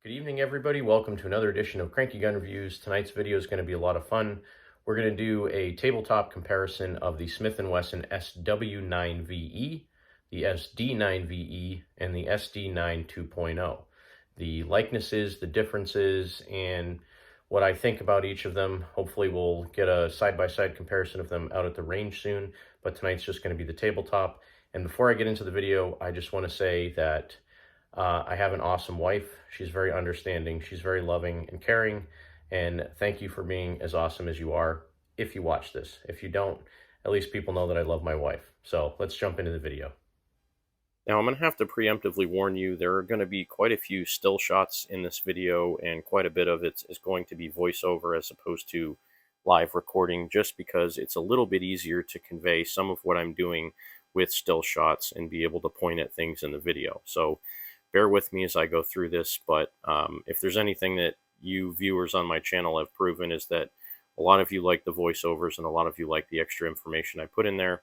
Good evening, everybody. Welcome to another edition of Cranky Gun Reviews. Tonight's video is going to be a lot of fun. We're going to do a tabletop comparison of the Smith & Wesson SW9VE, the SD9VE, and the SD9 2.0. The likenesses, the differences, and what I think about each of them. Hopefully we'll get a side-by-side comparison of them out at the range soon, but tonight's just going to be the tabletop. And before I get into the video, I just want to say that I have an awesome wife. She's very understanding. She's very loving and caring. And thank you for being as awesome as you are if you watch this. If you don't, at least people know that I love my wife. So let's jump into the video. Now I'm going to have to preemptively warn you, there are going to be quite a few still shots in this video, and quite a bit of it is going to be voiceover as opposed to live recording, just because it's a little bit easier to convey some of what I'm doing with still shots and be able to point at things in the video. So bear with me as I go through this, but if there's anything that you viewers on my channel have proven is that a lot of you like the voiceovers and a lot of you like the extra information I put in there.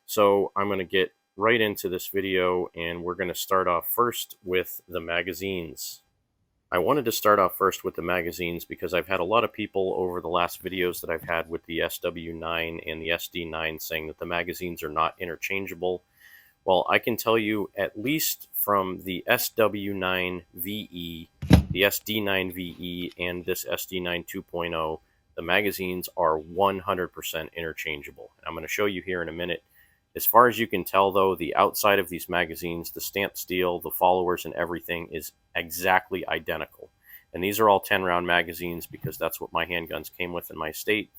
So I'm going to get right into this video, and we're going to start off first with the magazines. I wanted to start off first with the magazines because I've had a lot of people over the last videos that I've had with the SW9 and the SD9 saying that the magazines are not interchangeable. Well, I can tell you, at least from the SW9VE, the SD9VE, and this SD9 2.0, the magazines are 100% interchangeable. I'm going to show you here in a minute. As far as you can tell, though, the outside of these magazines, the stamped steel, the followers, and everything is exactly identical. And these are all 10-round magazines because that's what my handguns came with in my estate.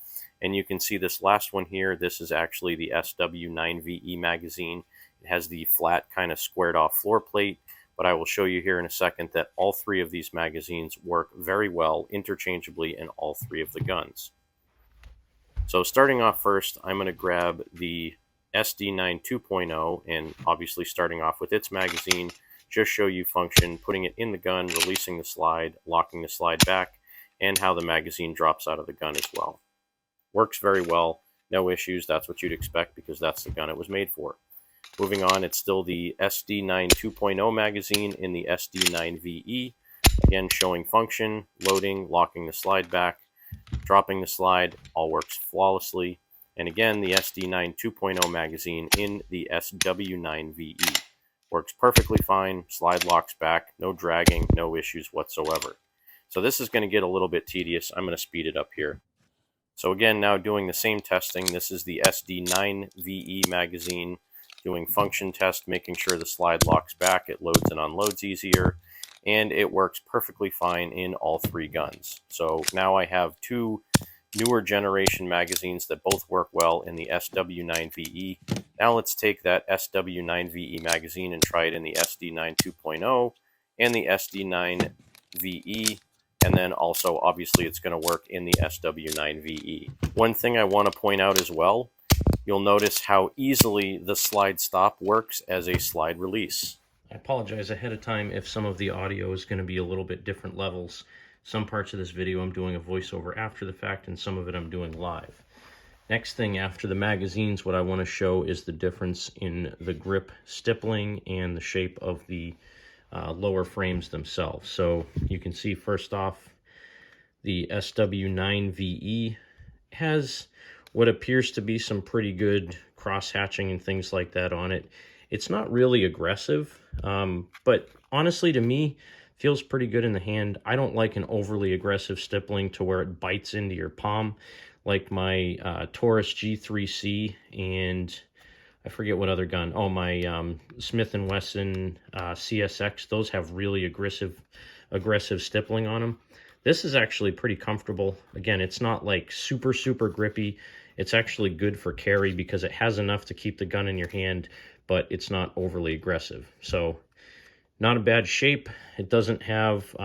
And you can see this last one here. This is actually the SW9VE magazine. It has the flat kind of squared off floor plate, but I will show you here in a second that all three of these magazines work very well interchangeably in all three of the guns. So starting off first, I'm going to grab the SD9 2.0, and obviously starting off with its magazine, just show you function, putting it in the gun, releasing the slide, locking the slide back, and how the magazine drops out of the gun as well. Works very well, no issues. That's what you'd expect because that's the gun it was made for. Moving on, it's still the SD9 2.0 magazine in the SD9VE. Again, showing function, loading, locking the slide back, dropping the slide, all works flawlessly. And again, the SD9 2.0 magazine in the SW9VE. Works perfectly fine, slide locks back, no dragging, no issues whatsoever. So this is going to get a little bit tedious. I'm going to speed it up here. So again, now doing the same testing, this is the SD9VE magazine. Doing function test, making sure the slide locks back, it loads and unloads easier, and it works perfectly fine in all three guns. So now I have two newer generation magazines that both work well in the SW9VE. Now let's take that SW9VE magazine and try it in the SD9 2.0 and the SD9VE, and then also obviously it's going to work in the SW9VE. One thing I want to point out as well, you'll notice how easily the slide stop works as a slide release. I apologize ahead of time if some of the audio is going to be a little bit different levels. Some parts of this video I'm doing a voiceover after the fact, and some of it I'm doing live. Next thing after the magazines, what I want to show is the difference in the grip stippling and the shape of the lower frames themselves. So you can see first off, the SW9VE has what appears to be some pretty good cross-hatching and things like that on it. It's not really aggressive, but honestly to me, feels pretty good in the hand. I don't like an overly aggressive stippling to where it bites into your palm, like my Taurus G3C and I forget what other gun. Oh, my Smith & Wesson CSX. Those have really aggressive stippling on them. This is actually pretty comfortable. Again, it's not like super grippy. It's actually good for carry because it has enough to keep the gun in your hand, but it's not overly aggressive. So not a bad shape. It doesn't have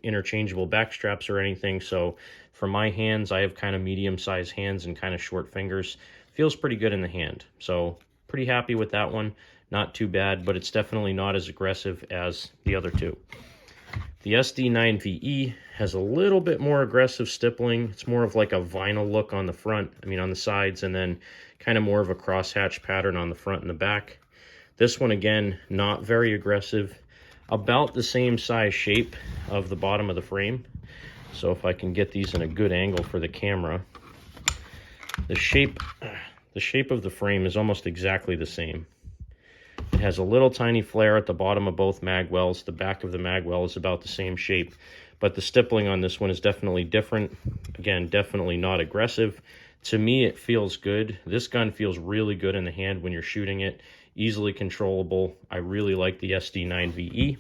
interchangeable back straps or anything. So for my hands, I have kind of medium-sized hands and kind of short fingers. Feels pretty good in the hand. So pretty happy with that one. Not too bad, but it's definitely not as aggressive as the other two. The SD9VE has a little bit more aggressive stippling. It's more of like a vinyl look on the front, on the sides, and then kind of more of a crosshatch pattern on the front and the back. This one, again, not very aggressive. about the same size shape of the bottom of the frame. So if I can get these in a good angle for the camera, the shape of the frame is almost exactly the same. It has a little tiny flare at the bottom of both mag wells. The back of the mag well is about the same shape, but the stippling on this one is definitely different. Again, definitely not aggressive. To me, it feels good. This gun feels really good in the hand when you're shooting it. Easily controllable. I really like the SD9VE.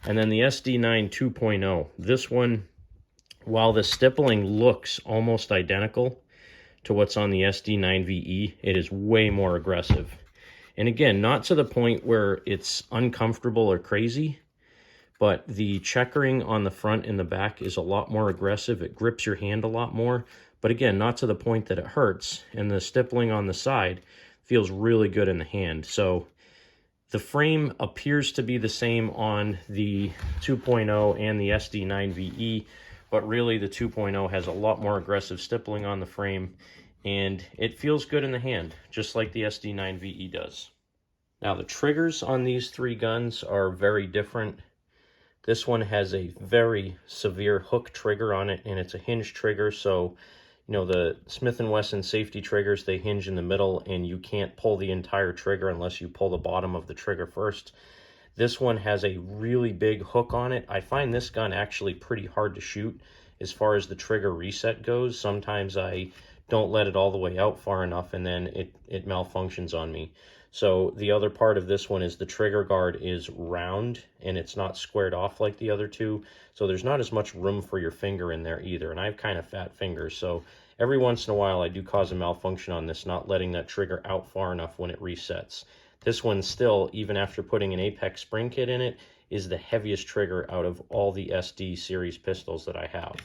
And then the SD9 2.0. This one, while the stippling looks almost identical to what's on the SD9VE, it is way more aggressive. And again, not to the point where it's uncomfortable or crazy, but the checkering on the front and the back is a lot more aggressive. It grips your hand a lot more, but again, not to the point that it hurts. And the stippling on the side feels really good in the hand. So the frame appears to be the same on the 2.0 and the SD9VE, but really the 2.0 has a lot more aggressive stippling on the frame, and it feels good in the hand, just like the SD9VE does. Now the triggers on these three guns are very different. This one has a very severe hook trigger on it, and it's a hinge trigger, so you know, the Smith & Wesson safety triggers, they hinge in the middle, and you can't pull the entire trigger unless you pull the bottom of the trigger first. This one has a really big hook on it. I find this gun actually pretty hard to shoot as far as the trigger reset goes. Sometimes I don't let it all the way out far enough, and then it malfunctions on me. So the other part of this one is the trigger guard is round, and it's not squared off like the other two. So there's not as much room for your finger in there either. And I have kind of fat fingers, so every once in a while I do cause a malfunction on this, not letting that trigger out far enough when it resets. This one still, even after putting an Apex spring kit in it, is the heaviest trigger out of all the SD series pistols that I have.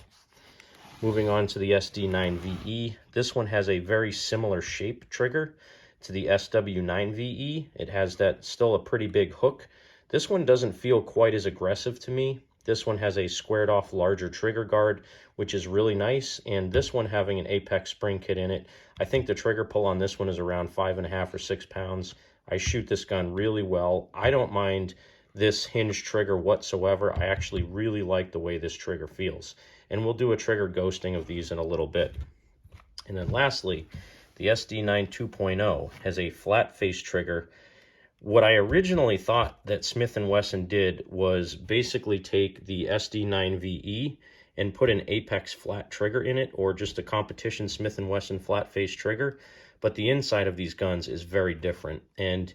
Moving on to the SD9VE, this one has a very similar shape trigger to the SW9VE. It has that still a pretty big hook. This one doesn't feel quite as aggressive to me. This one has a squared off larger trigger guard, which is really nice. And this one having an Apex spring kit in it, I think the trigger pull on this one is around 5.5 or 6 pounds. I shoot this gun really well. I don't mind this hinge trigger whatsoever. I actually really like the way this trigger feels. And we'll do a trigger ghosting of these in a little bit. And then lastly, the SD9 2.0 has a flat face trigger. What I originally thought that Smith & Wesson did was basically take the SD9VE and put an Apex flat trigger in it, or just a competition Smith & Wesson flat face trigger. But the inside of these guns is very different. And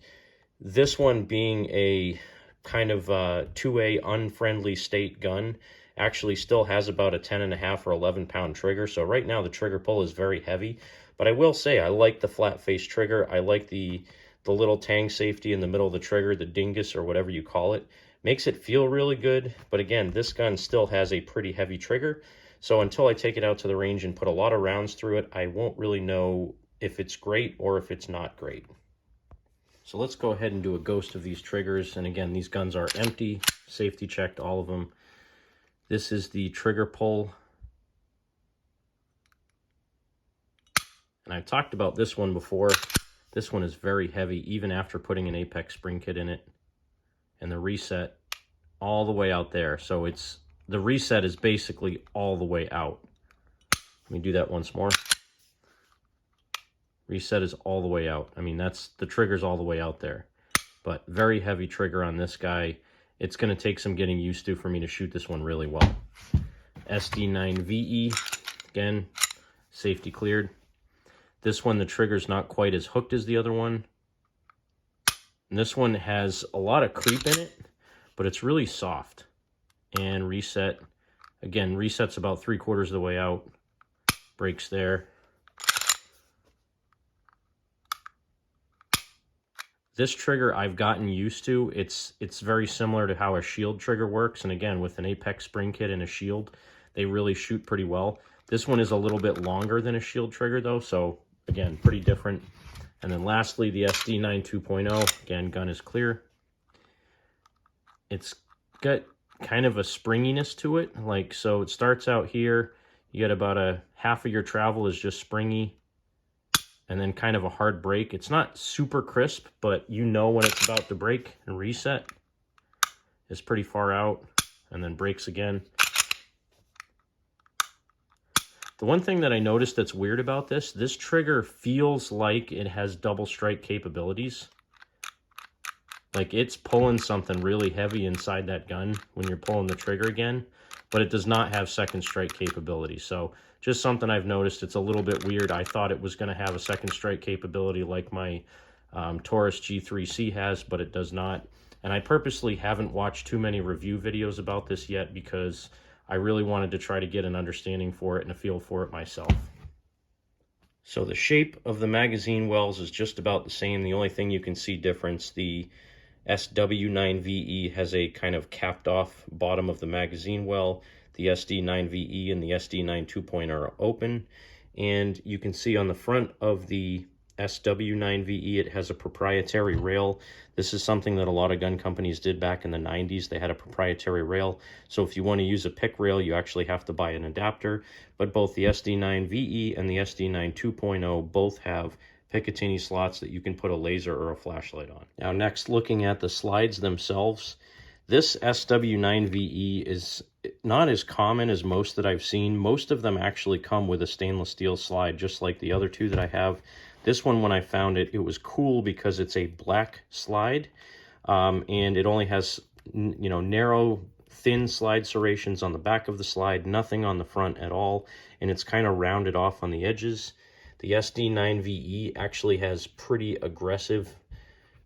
this one being a kind of 2A unfriendly state gun actually still has about a 10.5 or 11 pound trigger. So right now the trigger pull is very heavy. But I will say I like the flat face trigger. I like the little tang safety in the middle of the trigger, the dingus or whatever you call it. Makes it feel really good. But again, this gun still has a pretty heavy trigger. So until I take it out to the range and put a lot of rounds through it, I won't really know if it's great or if it's not great. So let's go ahead and do a ghost of these triggers. And again, these guns are empty, safety checked, all of them. This is the trigger pull. And I've talked about this one before. This one is very heavy, even after putting an Apex spring kit in it. And the reset all the way out there. So the reset is basically all the way out. Let me do that once more. Reset is all the way out. I mean, the trigger's all the way out there. But very heavy trigger on this guy. It's going to take some getting used to for me to shoot this one really well. SD9VE, again, safety cleared. This one, the trigger's not quite as hooked as the other one. And this one has a lot of creep in it, but it's really soft. And reset, again, resets about 3/4 of the way out. Brakes there. This trigger I've gotten used to. It's very similar to how a shield trigger works. And again, with an Apex spring kit and a shield, they really shoot pretty well. This one is a little bit longer than a shield trigger though. So again, pretty different. And then lastly, the SD9 2.0. Again, gun is clear. It's got kind of a springiness to it. Like, so it starts out here. You get about a half of your travel is just springy. And then kind of a hard break. It's not super crisp, but you know when it's about to break and reset. is pretty far out and then breaks again. The one thing that I noticed that's weird about this trigger feels like it has double strike capabilities. Like it's pulling something really heavy inside that gun when you're pulling the trigger again, but it does not have second strike capability. So just something I've noticed. It's a little bit weird. I thought it was going to have a second strike capability like my Taurus G3C has, but it does not. And I purposely haven't watched too many review videos about this yet because I really wanted to try to get an understanding for it and a feel for it myself. So the shape of the magazine wells is just about the same. The only thing you can see difference, the SW9VE has a kind of capped off bottom of the magazine well. The SD9VE and the SD9 2.0 are open. And you can see on the front of the SW9VE, it has a proprietary rail. This is something that a lot of gun companies did back in the 90s. They had a proprietary rail. So if you want to use a pick rail, you actually have to buy an adapter. But both the SD9VE and the SD9 2.0 both have Picatinny slots that you can put a laser or a flashlight on. Now next, looking at the slides themselves, this SW9VE is not as common as most that I've seen. Most of them actually come with a stainless steel slide, just like the other two that I have. This one, when I found it, it was cool because it's a black slide, and it only has, you know, narrow, thin slide serrations on the back of the slide, nothing on the front at all, and it's kind of rounded off on the edges. The SD9VE actually has pretty aggressive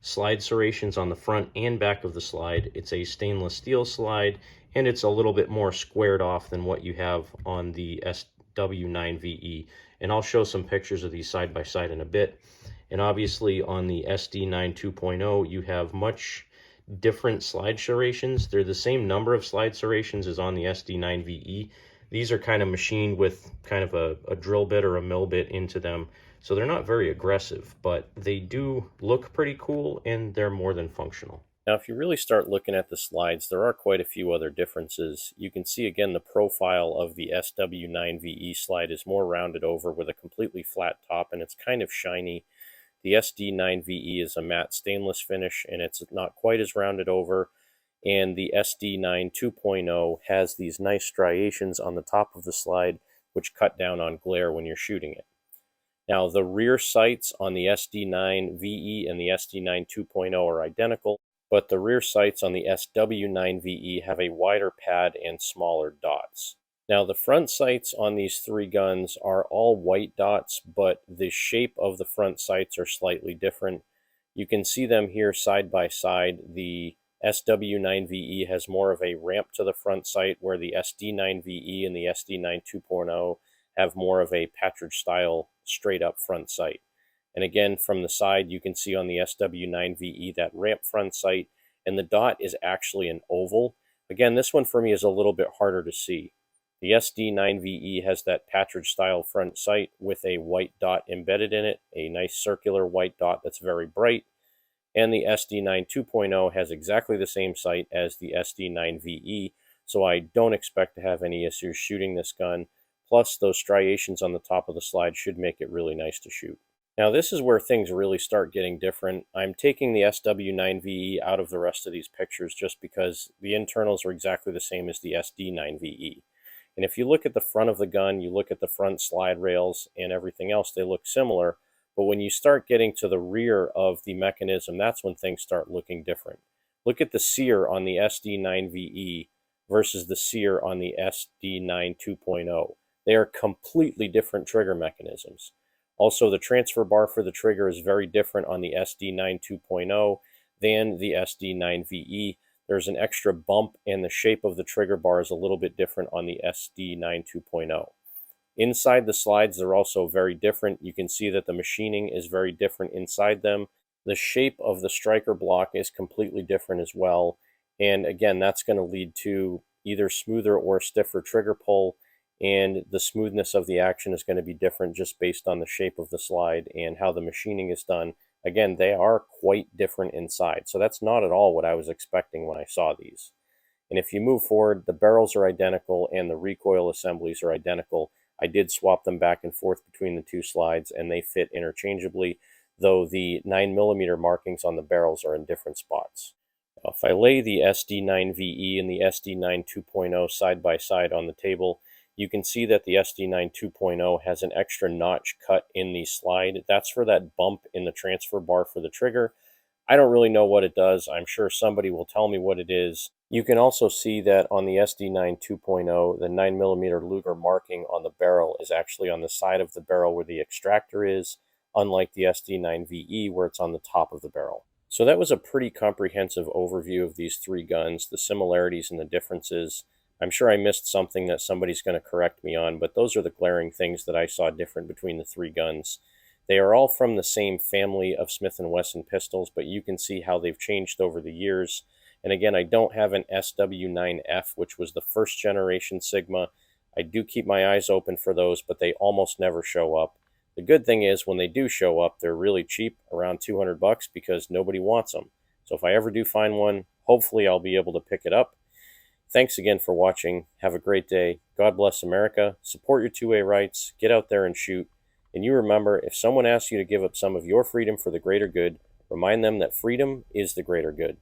slide serrations on the front and back of the slide. It's a stainless steel slide, and it's a little bit more squared off than what you have on the SW9VE. And I'll show some pictures of these side by side in a bit. And obviously on the SD9 2.0, you have much different slide serrations. They're the same number of slide serrations as on the SD9VE. These are kind of machined with kind of a drill bit or a mill bit into them. So they're not very aggressive, but they do look pretty cool and they're more than functional. Now, if you really start looking at the slides, there are quite a few other differences. You can see again the profile of the SW9VE slide is more rounded over with a completely flat top, and it's kind of shiny. The SD9VE is a matte stainless finish, and it's not quite as rounded over. And the SD9 2.0 has these nice striations on the top of the slide, which cut down on glare when you're shooting it. Now, the rear sights on the SD9VE and the SD9 2.0 are identical, but the rear sights on the SW9VE have a wider pad and smaller dots. Now, the front sights on these three guns are all white dots, but the shape of the front sights are slightly different. You can see them here side by side. The SW9VE has more of a ramp to the front sight, where the SD9VE and the SD9 2.0 have more of a Patridge style straight up front sight. And again, from the side, you can see on the SW9VE that ramp front sight, and the dot is actually an oval. Again, this one for me is a little bit harder to see. The SD9VE has that Patridge style front sight with a white dot embedded in it, a nice circular white dot that's very bright. And the SD9 2.0 has exactly the same sight as the SD9VE, so I don't expect to have any issues shooting this gun. Plus, those striations on the top of the slide should make it really nice to shoot. Now, this is where things really start getting different. I'm taking the SW9VE out of the rest of these pictures just because the internals are exactly the same as the SD9VE. And if you look at the front of the gun, you look at the front slide rails and everything else, they look similar. But when you start getting to the rear of the mechanism, that's when things start looking different. Look at the sear on the SD9VE versus the sear on the SD9 2.0. They are completely different trigger mechanisms. Also, the transfer bar for the trigger is very different on the SD9 2.0 than the SD9VE. There's an extra bump, and the shape of the trigger bar is a little bit different on the SD9 2.0. Inside the slides, they're also very different. You can see that the machining is very different inside them. The shape of the striker block is completely different as well. And again, that's going to lead to either smoother or stiffer trigger pull. And the smoothness of the action is going to be different just based on the shape of the slide and how the machining is done. Again, they are quite different inside. So that's not at all what I was expecting when I saw these. And if you move forward, the barrels are identical and the recoil assemblies are identical. I did swap them back and forth between the two slides, and they fit interchangeably, though the 9mm markings on the barrels are in different spots. If I lay the SD9VE and the SD9 2.0 side by side on the table, you can see that the SD9 2.0 has an extra notch cut in the slide. That's for that bump in the transfer bar for the trigger. I don't really know what it does. I'm sure somebody will tell me what it is. You can also see that on the SD9 2.0, the 9mm Luger marking on the barrel is actually on the side of the barrel where the extractor is, unlike the SD9VE where it's on the top of the barrel. So that was a pretty comprehensive overview of these three guns, the similarities and the differences. I'm sure I missed something that somebody's going to correct me on, but those are the glaring things that I saw different between the three guns. They are all from the same family of Smith & Wesson pistols, but you can see how they've changed over the years. And again, I don't have an SW9F, which was the first generation Sigma. I do keep my eyes open for those, but they almost never show up. The good thing is when they do show up, they're really cheap, around $200 because nobody wants them. So if I ever do find one, hopefully I'll be able to pick it up. Thanks again for watching. Have a great day. God bless America. Support your 2A rights. Get out there and shoot. And you remember, if someone asks you to give up some of your freedom for the greater good, remind them that freedom is the greater good.